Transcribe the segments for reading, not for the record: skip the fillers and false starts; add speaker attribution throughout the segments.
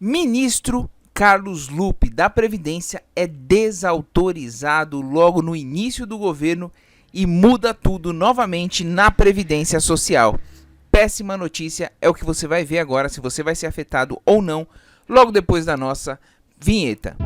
Speaker 1: Ministro Carlos Lupe da Previdência é desautorizado logo no início do governo e muda tudo novamente na Previdência Social. Péssima notícia é o que você vai ver agora, se você vai ser afetado ou não, logo depois da nossa vinheta.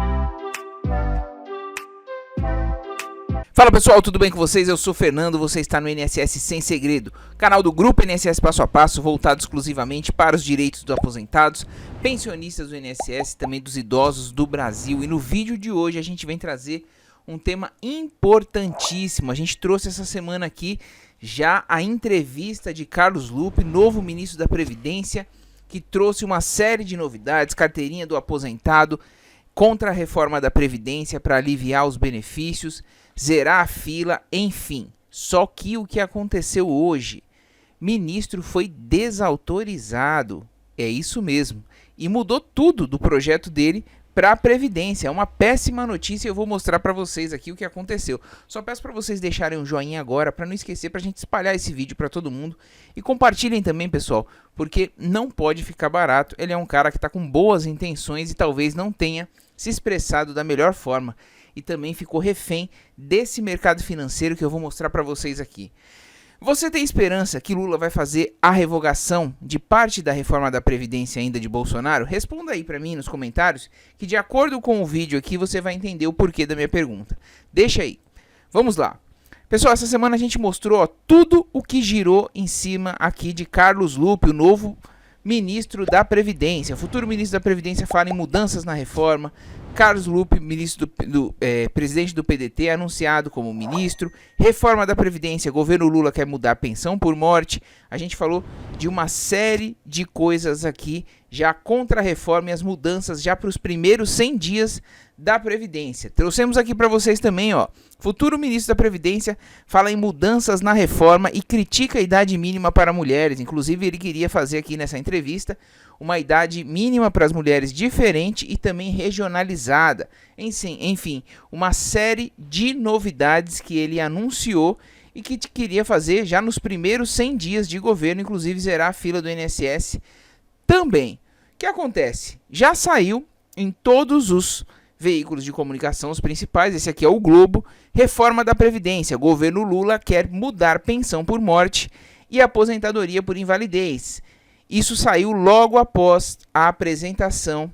Speaker 1: Fala pessoal, tudo bem com vocês? Eu sou o Fernando, você está no INSS Sem Segredo, canal do Grupo INSS Passo a Passo, voltado exclusivamente para os direitos dos aposentados, pensionistas do INSS e também dos idosos do Brasil. E no vídeo de hoje a gente vem trazer um tema importantíssimo. A gente trouxe essa semana aqui já a entrevista de Carlos Lupe, novo ministro da Previdência, que trouxe uma série de novidades, carteirinha do aposentado, contra a reforma da Previdência para aliviar os benefícios, zerar a fila, enfim. Só que o que aconteceu hoje? Ministro foi desautorizado, é isso mesmo, e mudou tudo do projeto dele para a Previdência. É uma péssima notícia e eu vou mostrar para vocês aqui o que aconteceu. Só peço para vocês deixarem um joinha agora, para não esquecer, para a gente espalhar esse vídeo para todo mundo. E compartilhem também, pessoal, porque não pode ficar barato. Ele é um cara que está com boas intenções e talvez não tenha se expressado da melhor forma. E também ficou refém desse mercado financeiro que eu vou mostrar para vocês aqui. Você tem esperança que Lula vai fazer a revogação de parte da reforma da Previdência ainda de Bolsonaro? Responda aí para mim nos comentários, que de acordo com o vídeo aqui você vai entender o porquê da minha pergunta. Deixa aí. Vamos lá. Pessoal, essa semana a gente mostrou tudo o que girou em cima aqui de Carlos Lupe, o novo ministro da Previdência. O futuro ministro da Previdência fala em mudanças na reforma. Carlos Lupe, presidente do PDT, anunciado como ministro. Reforma da Previdência, governo Lula quer mudar a pensão por morte. A gente falou de uma série de coisas aqui, já contra a reforma e as mudanças já para os primeiros 100 dias da Previdência. Trouxemos aqui para vocês também, ó, futuro ministro da Previdência fala em mudanças na reforma e critica a idade mínima para mulheres. Inclusive, ele queria fazer aqui nessa entrevista uma idade mínima para as mulheres diferente e também regionalizada. Enfim, uma série de novidades que ele anunciou e que queria fazer já nos primeiros 100 dias de governo, inclusive zerar a fila do INSS também. O que acontece? Já saiu em todos os veículos de comunicação, os principais, esse aqui é o Globo, reforma da Previdência, governo Lula quer mudar pensão por morte e aposentadoria por invalidez. Isso saiu logo após a apresentação,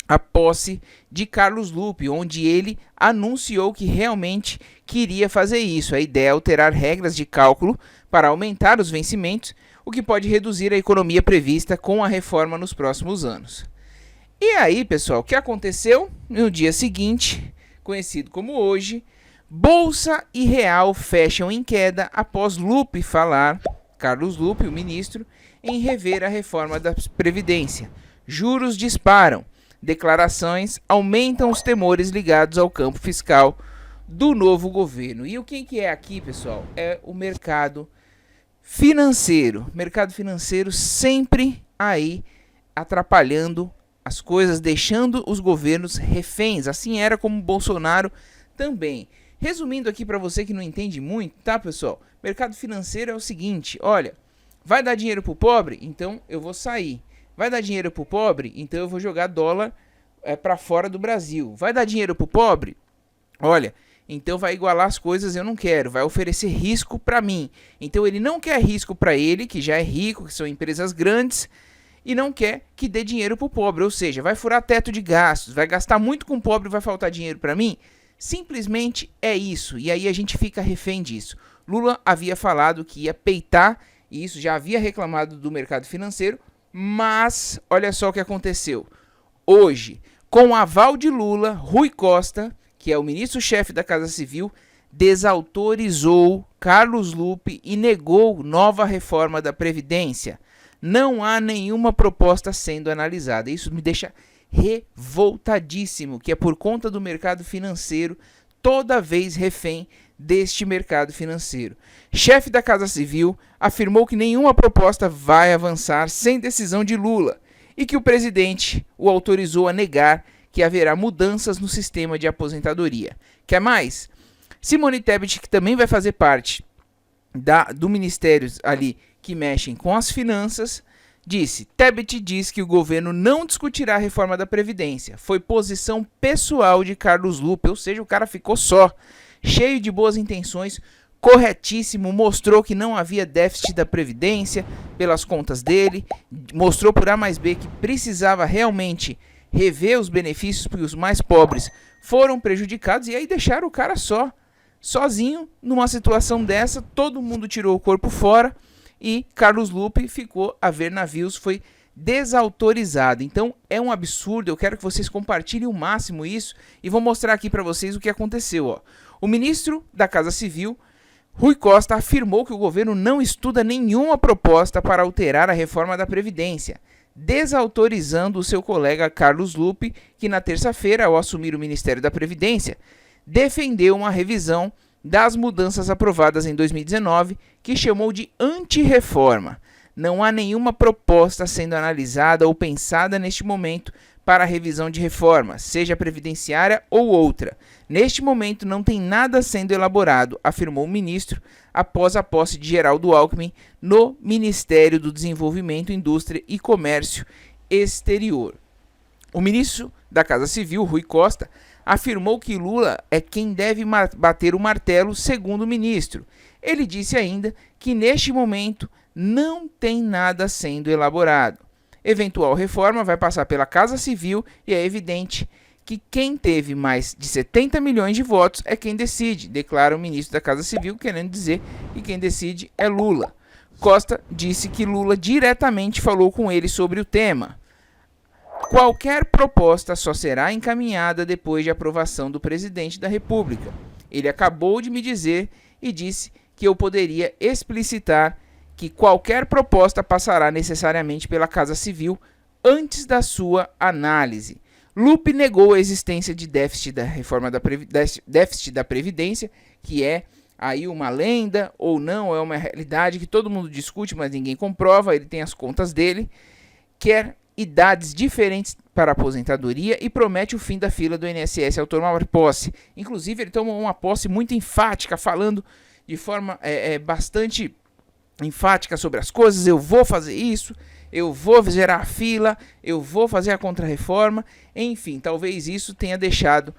Speaker 1: a posse de Carlos Lupe, onde ele anunciou que realmente queria fazer isso. A ideia é alterar regras de cálculo para aumentar os vencimentos, o que pode reduzir a economia prevista com a reforma nos próximos anos. E aí, pessoal, o que aconteceu? No dia seguinte, conhecido como hoje, Bolsa e Real fecham em queda após Lupe falar, Carlos Lupe, o ministro, em rever a reforma da Previdência. Juros disparam. Declarações aumentam os temores ligados ao campo fiscal do novo governo. E o que é aqui, pessoal? É o mercado financeiro. Mercado financeiro sempre aí atrapalhando as coisas, deixando os governos reféns. Assim era como Bolsonaro também. Resumindo aqui para você que não entende muito, tá, pessoal? Mercado financeiro é o seguinte, olha, vai dar dinheiro pro pobre? Então eu vou sair. Vai dar dinheiro pro pobre? Então eu vou jogar dólar para fora do Brasil. Vai dar dinheiro pro pobre? Olha, então vai igualar as coisas, eu não quero. Vai oferecer risco para mim. Então ele não quer risco para ele, que já é rico, que são empresas grandes, e não quer que dê dinheiro pro pobre. Ou seja, vai furar teto de gastos, vai gastar muito com o pobre e vai faltar dinheiro para mim? Simplesmente é isso. E aí a gente fica refém disso. Lula havia falado que ia peitar isso, já havia reclamado do mercado financeiro, mas olha só o que aconteceu. Hoje, com o aval de Lula, Rui Costa, que é o ministro-chefe da Casa Civil, desautorizou Carlos Lupe e negou nova reforma da Previdência. Não há nenhuma proposta sendo analisada. Isso me deixa revoltadíssimo, que é por conta do mercado financeiro, toda vez refém deste mercado financeiro. Chefe da Casa Civil afirmou que nenhuma proposta vai avançar sem decisão de Lula e que o presidente o autorizou a negar que haverá mudanças no sistema de aposentadoria. Quer mais? Simone Tebet, que também vai fazer parte do ministério ali que mexem com as finanças, disse: Tebet diz que o governo não discutirá a reforma da Previdência. Foi posição pessoal de Carlos Lupe, ou seja, o cara ficou só, cheio de boas intenções, corretíssimo, mostrou que não havia déficit da Previdência pelas contas dele, mostrou por A mais B que precisava realmente rever os benefícios porque os mais pobres foram prejudicados, e aí deixaram o cara sozinho numa situação dessa. Todo mundo tirou o corpo fora e Carlos Lupe ficou a ver navios, foi desautorizado. Então é um absurdo, eu quero que vocês compartilhem o máximo isso e vou mostrar aqui para vocês o que aconteceu. Ó. O ministro da Casa Civil, Rui Costa, afirmou que o governo não estuda nenhuma proposta para alterar a reforma da Previdência, desautorizando o seu colega Carlos Lupe, que na terça-feira, ao assumir o Ministério da Previdência, defendeu uma revisão das mudanças aprovadas em 2019, que chamou de anti-reforma. Não há nenhuma proposta sendo analisada ou pensada neste momento para a revisão de reforma, seja previdenciária ou outra. Neste momento não tem nada sendo elaborado, afirmou o ministro após a posse de Geraldo Alckmin no Ministério do Desenvolvimento, Indústria e Comércio Exterior. O ministro da Casa Civil, Rui Costa, afirmou que Lula é quem deve bater o martelo, segundo o ministro. Ele disse ainda que neste momento não tem nada sendo elaborado. Eventual reforma vai passar pela Casa Civil e é evidente que quem teve mais de 70 milhões de votos é quem decide, declara o ministro da Casa Civil, querendo dizer que quem decide é Lula. Costa disse que Lula diretamente falou com ele sobre o tema. Qualquer proposta só será encaminhada depois de aprovação do presidente da República. Ele acabou de me dizer e disse que eu poderia explicitar que qualquer proposta passará necessariamente pela Casa Civil antes da sua análise. Lupe negou a existência de déficit da reforma déficit da Previdência, que é aí uma lenda ou não, é uma realidade que todo mundo discute, mas ninguém comprova, ele tem as contas dele, quer idades diferentes para a aposentadoria e promete o fim da fila do INSS ao tomar posse. Inclusive, ele tomou uma posse muito enfática, falando de forma bastante enfática sobre as coisas. Eu vou fazer isso, eu vou gerar a fila, eu vou fazer a contrarreforma. Enfim, talvez isso tenha deixado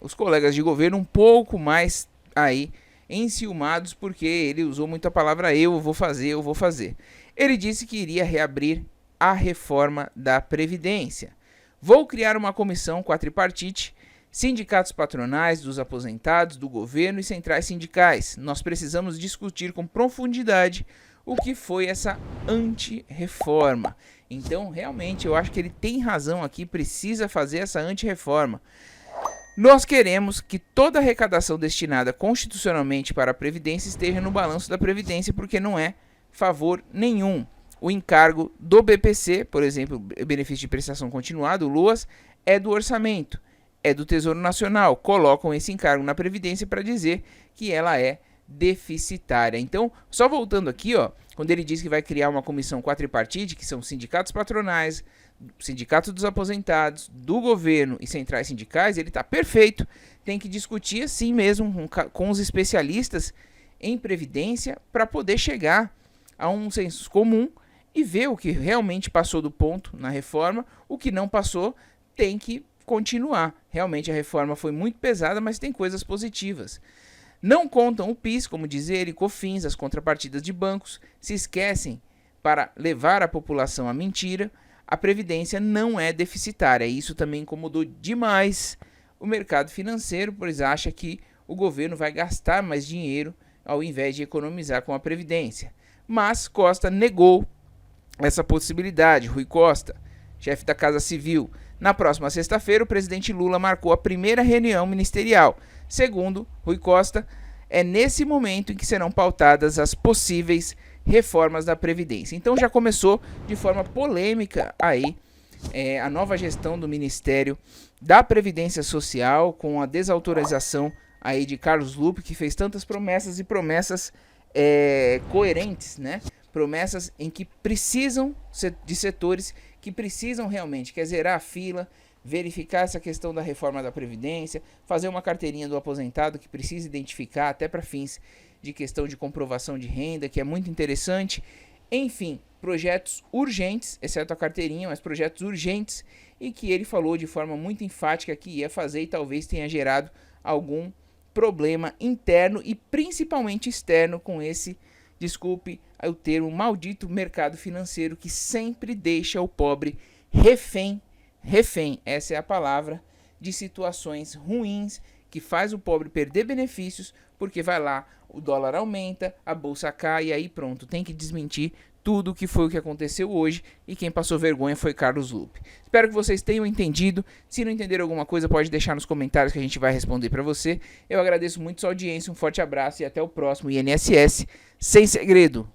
Speaker 1: os colegas de governo um pouco mais aí enciumados, porque ele usou muito a palavra eu vou fazer. Ele disse que iria reabrir a reforma da Previdência. Vou criar uma comissão quadripartite, sindicatos patronais, dos aposentados, do governo e centrais sindicais. Nós precisamos discutir com profundidade o que foi essa anti-reforma. Então, realmente, eu acho que ele tem razão aqui, precisa fazer essa anti-reforma. Nós queremos que toda a arrecadação destinada constitucionalmente para a Previdência esteja no balanço da Previdência, porque não é favor nenhum. O encargo do BPC, por exemplo, benefício de prestação continuada, o LOAS, é do orçamento, é do Tesouro Nacional. Colocam esse encargo na Previdência para dizer que ela é deficitária. Então, só voltando aqui, ó, quando ele diz que vai criar uma comissão quadripartite, que são sindicatos patronais, sindicato dos aposentados, do governo e centrais sindicais, ele está perfeito. Tem que discutir assim mesmo com os especialistas em Previdência para poder chegar a um senso comum e ver o que realmente passou do ponto na reforma, o que não passou tem que continuar. Realmente a reforma foi muito pesada, mas tem coisas positivas. Não contam o PIS, como diz ele, COFINS, as contrapartidas de bancos, se esquecem para levar a população à mentira. A Previdência não é deficitária. Isso também incomodou demais o mercado financeiro, pois acha que o governo vai gastar mais dinheiro ao invés de economizar com a Previdência. Mas Costa negou essa possibilidade. Rui Costa, chefe da Casa Civil. Na próxima sexta-feira, o presidente Lula marcou a primeira reunião ministerial. Segundo Rui Costa, é nesse momento em que serão pautadas as possíveis reformas da Previdência. Então já começou de forma polêmica aí a nova gestão do Ministério da Previdência Social, com a desautorização aí de Carlos Lupe, que fez tantas promessas e promessas coerentes, né? Promessas em que precisam de setores que precisam realmente, quer zerar a fila, verificar essa questão da reforma da Previdência, fazer uma carteirinha do aposentado que precisa identificar até para fins de questão de comprovação de renda, que é muito interessante, Enfim, projetos urgentes, exceto a carteirinha, mas projetos urgentes, e que ele falou de forma muito enfática que ia fazer e talvez tenha gerado algum problema interno e principalmente externo com esse, desculpe o termo, maldito mercado financeiro que sempre deixa o pobre refém, essa é a palavra, de situações ruins, que faz o pobre perder benefícios, porque vai lá, o dólar aumenta, a bolsa cai e aí pronto, tem que desmentir tudo que foi o que aconteceu hoje, e quem passou vergonha foi Carlos Lupe. Espero que vocês tenham entendido. Se não entenderam alguma coisa, pode deixar nos comentários que a gente vai responder para você. Eu agradeço muito sua audiência, um forte abraço e até o próximo INSS Sem Segredo.